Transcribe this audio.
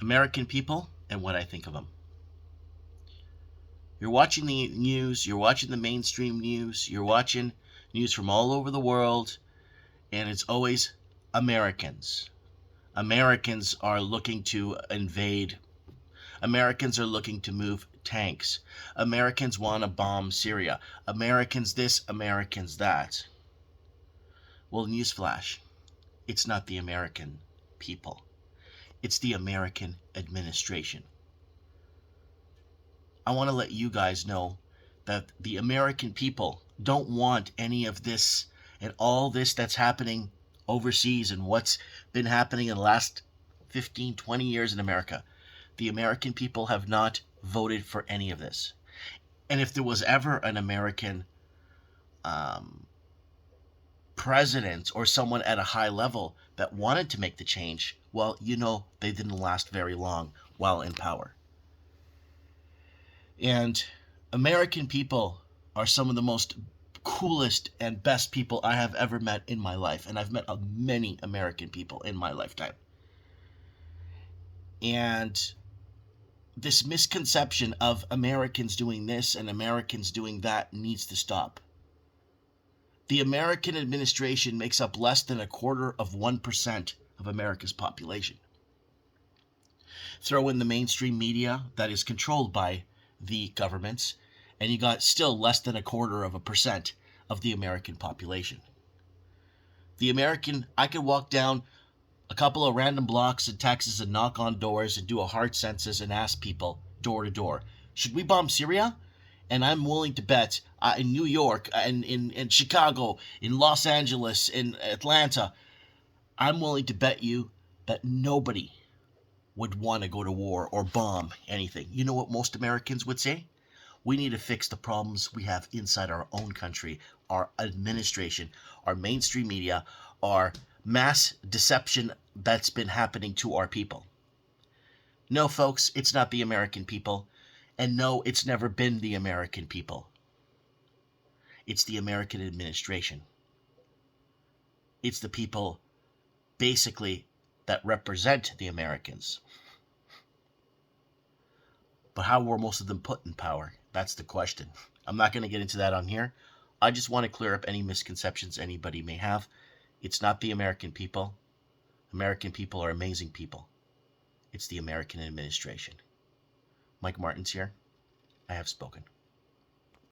American people and what I think of them. You're watching the news, you're watching the mainstream news, you're watching news from all over the world, and it's always Americans. Americans are looking to invade. Americans are looking to move tanks. Americans want to bomb Syria. Americans this, Americans that. Well, newsflash, it's not the American people. It's the American administration. I want to let you guys know that the American people don't want any of this and all this that's happening overseas and what's been happening in the last 15, 20 years in America. The American people have not voted for any of this. And if there was ever an American um, president or someone at a high level that wanted to make the change, well, they didn't last very long while in power. And American people are some of the most coolest and best people I have ever met in my life. And I've met many American people in my lifetime. And this misconception of Americans doing this and Americans doing that needs to stop. The American administration makes up less than 0.25% of America's population. Throw in the mainstream media that is controlled by the governments, and you got still less than 0.25% of the American population. I could walk down a couple of random blocks in Texas and knock on doors and do a hard census and ask people door to door, should we bomb Syria? And I'm willing to bet in New York, in Chicago, in Los Angeles, in Atlanta, I'm willing to bet you that nobody would want to go to war or bomb anything. You know what most Americans would say? We need to fix the problems we have inside our own country, our administration, our mainstream media, our mass deception that's been happening to our people. No, folks, it's not the American people. And no, it's never been the American people. It's the American administration. It's the people, basically, that represent the Americans. But how were most of them put in power? That's the question. I'm not going to get into that on here. I just want to clear up any misconceptions anybody may have. It's not the American people. American people are amazing people. It's the American administration. Mike Martins here. I have spoken.